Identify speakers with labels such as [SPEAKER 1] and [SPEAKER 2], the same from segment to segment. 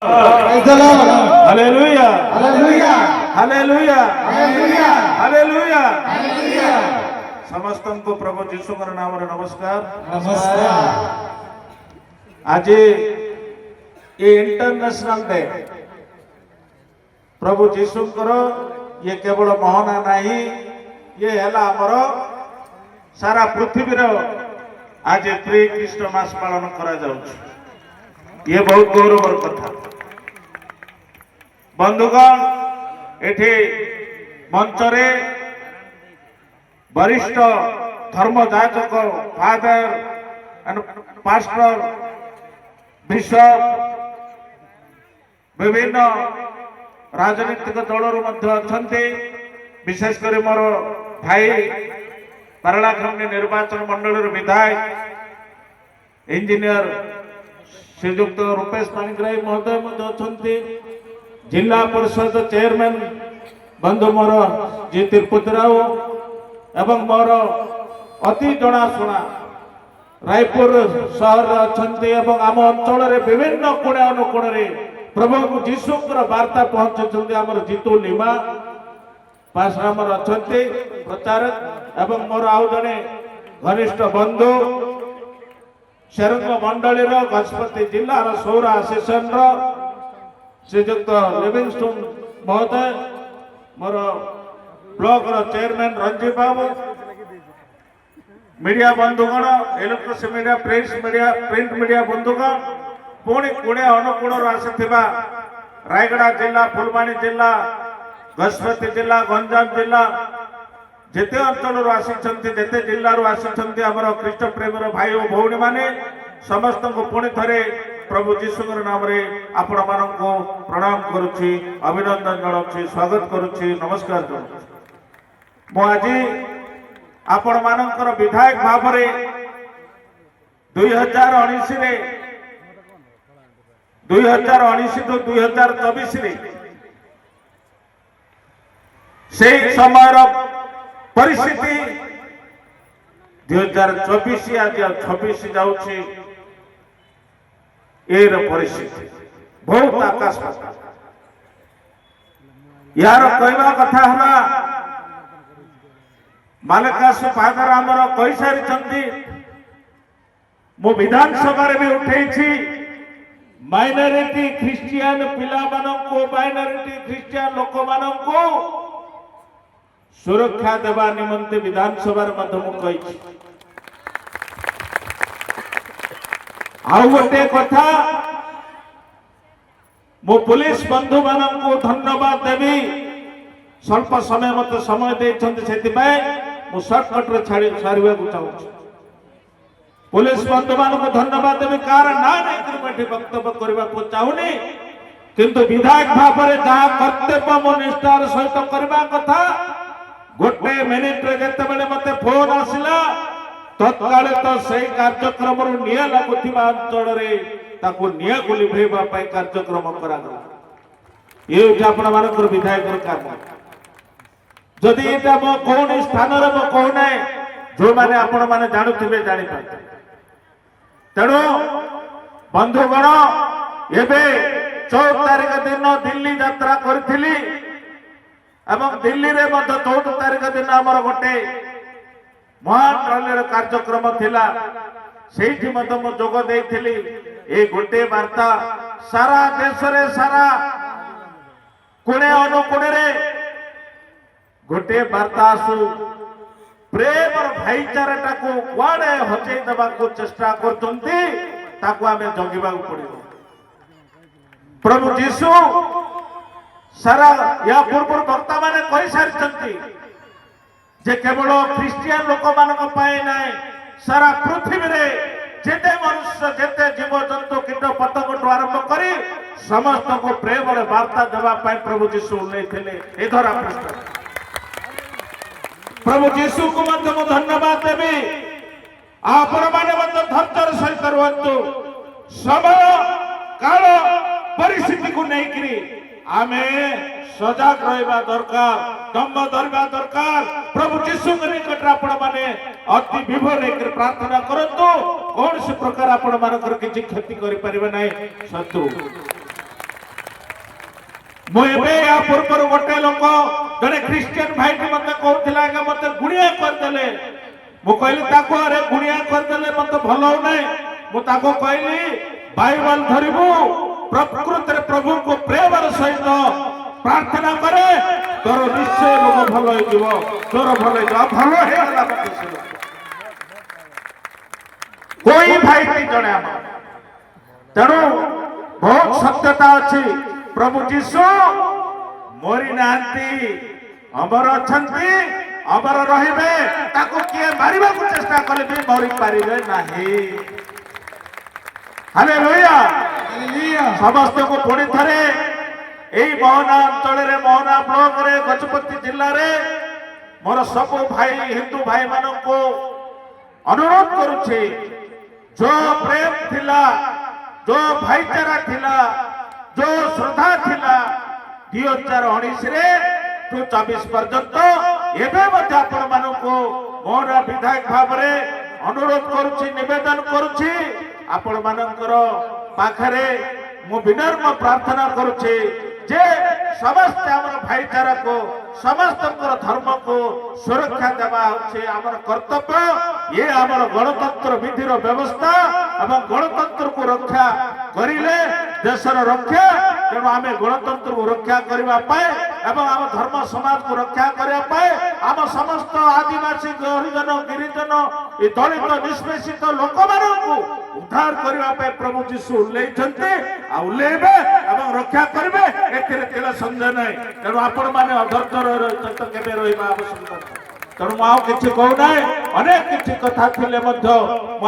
[SPEAKER 1] Praise the Lord.
[SPEAKER 2] Hallelujah.
[SPEAKER 1] Hallelujah.
[SPEAKER 2] Hallelujah.
[SPEAKER 1] Hallelujah.
[SPEAKER 2] Hallelujah.
[SPEAKER 1] Hallelujah.
[SPEAKER 2] ସମସ୍ତଙ୍କୁ ପ୍ରଭୁ ଯୀଶୁଙ୍କର ନାମରେ ନମସ୍କାର।
[SPEAKER 1] ନମସ୍କାର।
[SPEAKER 2] ଆଜି ଏ ଇଣ୍ଟରନ୍ୟାସନାଲ ଡେ ପ୍ରଭୁ ଯୀଶୁଙ୍କର ଇଏ କେବଳ ମହନା ନାହିଁ, ଇଏ ହେଲା ଆମର ସାରା ପୃଥିବୀର ଆଜି ପ୍ରି ଖ୍ରୀଷ୍ଟମାସ ପାଳନ କରାଯାଉଛି। ଇଏ ବହୁତ ଗୌରବର କଥା। ବନ୍ଧୁଗଣ, ଏଠି ମଞ୍ଚରେ वरिष्ठ धर्म जाचक फादर एंड पास्टर बिशप विभिन्न राजनीतिक दलर विशेषकर मोर भाई पारलाखंडी निर्वाचन मंडल विधायक इंजीनियर श्रीजुक्त रूपेश पाणिग्राही महोदय जिला परिषद चेयरमैन बंधु मोर जी तिरुपति राव एवं मोर अति जनाशुना रायपुर सहर एवं आम अंचल विभिन्न कोणे अनुकोण प्रभु जीशुकर वार्ता पहुंचुंट आमर जीतू लिमा पासरामर अच्छा प्रचारक एवं मोर आउ जड़े घनिष्ठ बंधु शेरंग मंडली गजपति जिलार सौर आसोसिएशन श्रीजुक्त लिविंगस्टोन महोदय मोर block chairman Ranjit babu media बंधुगण इलेक्ट्रोनिक्स मीडिया प्रिंट मीडिया बंधुगण पुणी कोणे अनुकोण आसीथिबा रायगड़ा जिला फुलबाणी जिला गजपति जिला गंजाम जिला जेते अंचल आसिछंती जेते जिल्ला आसिछंती हमर ख्रीष्ट प्रेमर भाई और भौणी माने समस्त को पुणी थरे प्रभु जीशुकर नाम रे आपण माननको प्रणाम करूछि, अभिनंदन जणाउछि, स्वागत करूछि, नमस्कार करूछि। मु आज आपण मानकर विधायक भाव में 2019 तो 2024 से समय परिस्थिति 2024 आज 26 जाऊँगी एर परिस्थिति बहुत आकाश पाताल। यार कहवा कथा है मालकास फादर आमर कही सारी मु विधानसभा भी उठे माइनॉरिटी ख्रिस्टियन पिला माइनॉरिटी ख्रिस्टियन लोक मान सुरक्षा देवा निमंते विधानसभा कही आउ गोटे कथा मु पुलिस बंधु मान धन्यवाद देवी स्वल्प समय मत समय देते मु सर्टकट रे छाड़ी सारिबा को चाहूँ। पुलिस बंधु मान को धन्यवाद देवी कार ना नहीं वक्तव्य करने को चाहूनी किंतु विधायक भाव में जहाँ कर्तव्य मो निष्ठार सहित करने कथा गोटे मिनिट जिते मत फोन आसला तत्काल तो से कार्यक्रम निया लगुवा अंचल निया को लिभेवा कार्यक्रम करागला। ये आपण मानकर विधायक काम जदि ये मो कौन स्थान मो कहूना जो मैंने आपण मैंने जानुवे जापार तेणु बंधुगण एवं 14 तारीख दिन दिल्ली यात्रा करी दिल्ली रे 14 तारीख दिन आमर गोटे महान रैली कार्यक्रम थिला से जोग देइथिली ए गोटे वार्ता सारा देश रे सारा कोणे अनुकोणे रे गोटे वार्ता आसु प्रेम और भाईचारा को कुआडे हजई देवा को चेष्टा करचंती ताको आमे जगिबा पड़िबो। प्रभु जीशु सारा या पूर्व वक्ता माने कहि सारिचंती जे केवल ख्रिस्टियन लोक मानक पाए नाही सारा पृथ्वी रे जेते मनुष्य जेते जीव जंतु कीट पतंग ठू आरंभ करी समस्त को प्रेम और वार्ता देवा पाए प्रभु जीशु उल्लेखिले ए धरा पृष्ठ प्रभु जीशु को धन्यवाद देवी आपण माने धैर्यर सहित रुहतु समय काल परिस्थिति को लेकिन आमे सजग रहा दरकार दम धरवा दरकार। प्रभु जीशु निकट आपण माने अति विभोर प्रार्थना करंतु कौन से प्रकार आपण मानकर किछि क्षति करि परिबे नै शत्रु मुझे या पूर्व गोटे लोक जड़े ख्रीस्टियन भाई मत कहला मत गुड़िया करदे मु कहली अरे गुड़िया करदे मत भल होना मुझे कहली बाइबल धरबू प्रकृत प्रभु को प्रेम सहित प्रार्थना करे तोर निश्चय रोग भल हो तोर भल भल कोई भाई नहीं जड़े तेणु बहुत सत्यता अच्छी प्रभु जीशु मरी नांती अमर अछंती अमर रहिबे ताको किए मारिबा को चेष्टा कले भी मरि पारिबे नाही। हालेलुया
[SPEAKER 1] हालेलुया
[SPEAKER 2] समस्त को पुणी थरे एई मोहना अंचल रे मोहना ब्लॉक रे गजपति जिल्ला रे मोर सब भाई हिंदू भाई मानन को अनुरोध करूछे जो प्रेम थिला जो भाईचारा थिला जो श्रद्धा थिला 2019 रे टू 24 पर्यंत एबे मध्य आपण माननको मोर विधायक भाव रे अनुरोध करूछि निवेदन करूछि आपण मानकर पाखरे मु विनम्र प्रार्थना करूछि जे समस्त हमर भाईचारा को समस्त धर्म को सुरक्षा देवा होछि हमर कर्तव्य ये हमर गणतंत्र विधिर व्यवस्था एवं गणतंत्र को रक्षा करिले देशर रक्षा तेणु आम गणतंत्र को रक्षा करने एवं आम धर्म समाज को रक्षा करने आम समस्त आदिवासी हरिजन गिरिजन दलित निष्पेषित लोक मानू उद्धार करने प्रभु जीशु उल्लेखते उल्लेबे एवं रक्षा करेंगे ए संदेह नहीं तेणु आपण मैंने अधर्थ केवे रहा आवश्यकता तेणु मुझे किसी कहूना अनेक किसी कथा थिले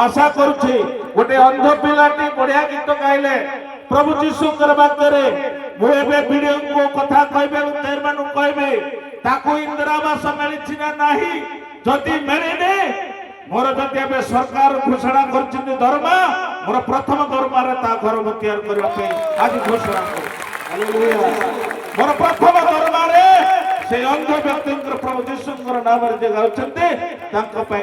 [SPEAKER 2] आशा करुच्ची गोटे अंध पिलाटी बढ़िया गीत गाइले प्रभु जीशु वाक्य मुझे वीडियो को कथा कहबे चेयरमैन कहबे ताकू इंदिरावास मिली ना नहीं जदि मिलने मोर जदि ए सरकार घोषणा कर दरमा मोर प्रथम दरमा घर तैयार करने आज घोषणा कर मोर प्रथम दरमा से अंध व्यक्ति प्रभु जीशु नाम गाँव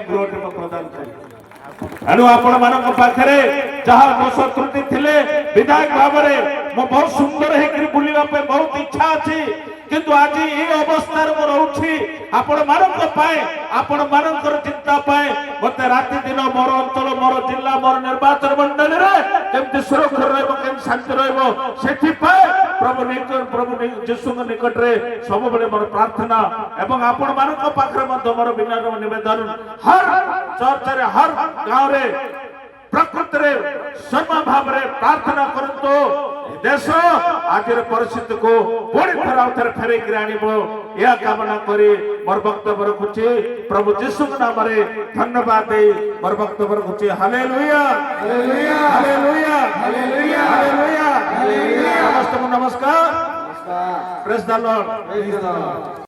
[SPEAKER 2] गृह प्रदान कर एणु आपण मान पाखे जहाँ दोष त्रुटि थिले विधायक भाव में मो बहुत सुंदर होकर बुलवा बहुत इच्छा अच्छी किंतु आज ये अवस्था रोची आपण मानकर चिंता पाए मत राति दिन मोर अंचल मोर जिला मोर निर्वाचन मंडल केमती सुरक्षा रही शांति रही प्रभु जीशु निकट में सब मोर प्रार्थना एवं आपण मानक मोर विनम्र निवेदन हर चर्च रे हर गाँव रे प्रकृत रे सर्व भाव रे प्रार्थना करंतो देश आज परिस्थिति को पुणी थर फेरे या कामना करी मोर वक्तव्य रखुची प्रभु जीशु नाम रे धन्यवाद दे मोर वक्तव्य रखुची hallelujah
[SPEAKER 1] hallelujah
[SPEAKER 2] hallelujah
[SPEAKER 1] hallelujah
[SPEAKER 2] hallelujah
[SPEAKER 1] hallelujah
[SPEAKER 2] नमस्कार
[SPEAKER 1] नमस्कार
[SPEAKER 2] praise the Lord
[SPEAKER 1] praise the Lord.